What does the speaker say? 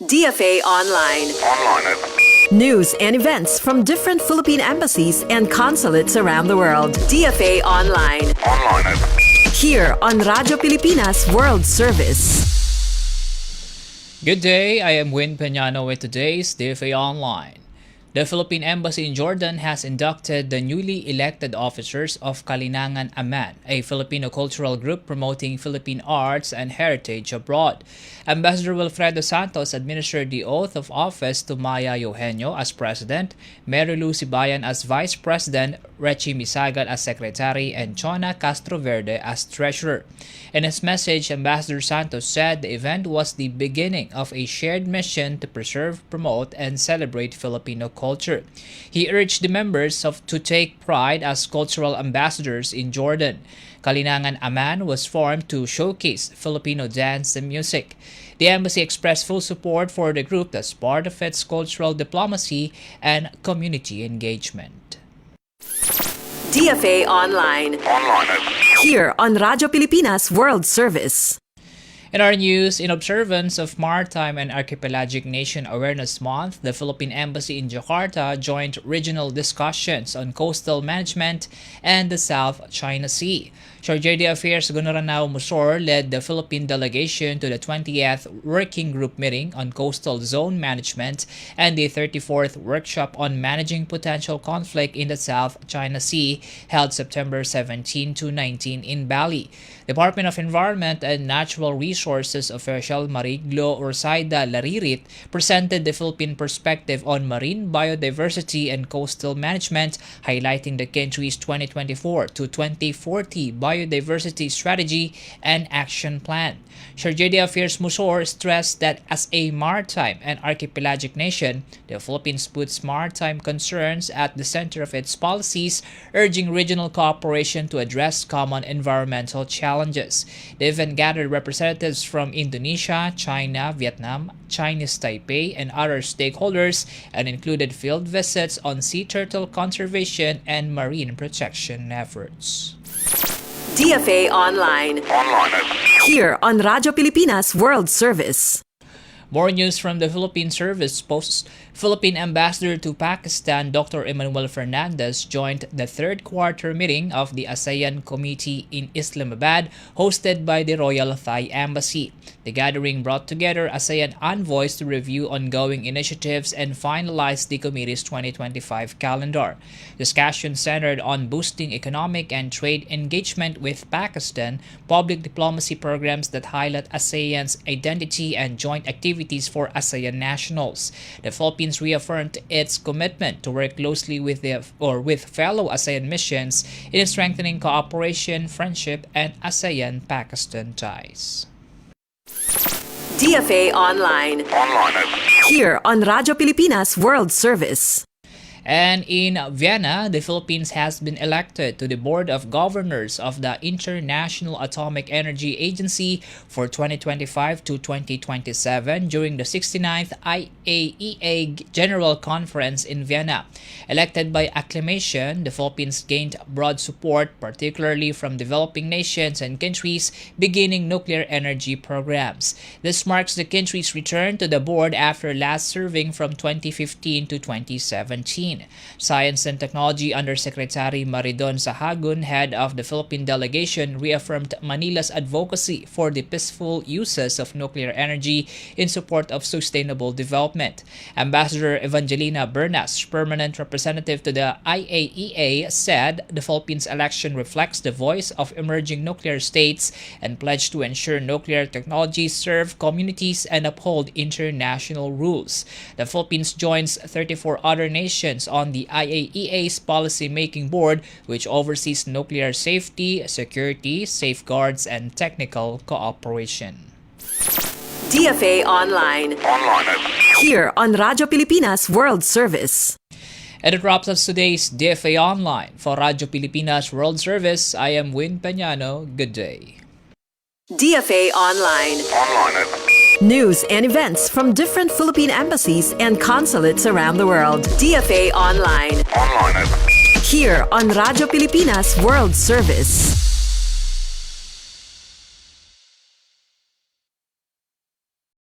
DFA Online. News and events from different Philippine embassies and consulates around the world. DFA Online. Here on Radyo Pilipinas World Service. Good day, I am Win Peñano with today's DFA Online. The Philippine Embassy in Jordan has inducted the newly elected officers of Kalinangan Aman, a Filipino cultural group promoting Philippine arts and heritage abroad. Ambassador Wilfredo Santos administered the oath of office to Maya Eugenio as President, Mary Lou Sibayan as Vice President, Rechi Misagal as Secretary, and Chona Castroverde as Treasurer. In his message, Ambassador Santos said the event was the beginning of a shared mission to preserve, promote, and celebrate Filipino culture. He urged the members to take pride as cultural ambassadors in Jordan. Kalinangan Aman was formed to showcase Filipino dance and music. The embassy expressed full support for the group as part of its cultural diplomacy and community engagement. DFA Online. Here on Radyo Pilipinas World Service. In our news, in observance of Maritime and Archipelagic Nation Awareness Month, the Philippine Embassy in Jakarta joined regional discussions on coastal management and the South China Sea. Chargé d'Affaires Gunaranao Musor led the Philippine delegation to the 20th Working Group meeting on coastal zone management and the 34th workshop on managing potential conflict in the South China Sea, held September 17 to 19 in Bali. Department of Environment and Natural Resources official Mariglo Ursaida Laririt presented the Philippine perspective on marine biodiversity and coastal management, highlighting the country's 2024 to 2040 biodiversity strategy and action plan. Chargé d'Affaires Musor stressed that as a maritime and archipelagic nation, the Philippines puts maritime concerns at the center of its policies, urging regional cooperation to address common environmental challenges. The event gathered representatives from Indonesia, China, Vietnam, Chinese Taipei, and other stakeholders, and included field visits on sea turtle conservation and marine protection efforts. DFA Online. Here on Radyo Pilipinas World Service. More news from the Philippine Service Post. Philippine Ambassador to Pakistan Dr. Emmanuel Fernandez joined the third quarter meeting of the ASEAN Committee in Islamabad, hosted by the Royal Thai Embassy. The gathering brought together ASEAN envoys to review ongoing initiatives and finalize the committee's 2025 calendar. Discussion centered on boosting economic and trade engagement with Pakistan, public diplomacy programs that highlight ASEAN's identity, and joint activities for ASEAN nationals. The Philippines reaffirmed its commitment to work closely with fellow ASEAN missions in strengthening cooperation, friendship, and ASEAN-Pakistan ties. DFA Online. Here on Radyo Pilipinas World Service. And in Vienna, the Philippines has been elected to the Board of Governors of the International Atomic Energy Agency for 2025 to 2027 during the 69th IAEA General Conference in Vienna. Elected by acclamation, the Philippines gained broad support, particularly from developing nations and countries beginning nuclear energy programs. This marks the country's return to the board after last serving from 2015 to 2017. Science and Technology Undersecretary Maridon Sahagun, head of the Philippine delegation, reaffirmed Manila's advocacy for the peaceful uses of nuclear energy in support of sustainable development. Ambassador Evangelina Bernas, permanent representative to the IAEA, said the Philippines election reflects the voice of emerging nuclear states and pledged to ensure nuclear technologies serve communities and uphold international rules. The Philippines joins 34 other nations on the IAEA's policy-making board, which oversees nuclear safety, security, safeguards, and technical cooperation. DFA Online. Here on Radyo Pilipinas World Service. And it wraps up today's DFA Online. For Radyo Pilipinas World Service, I am Win Peñano. Good day. DFA Online. News and events from different Philippine embassies and consulates around the world. DFA Online. Here on Radyo Pilipinas World Service.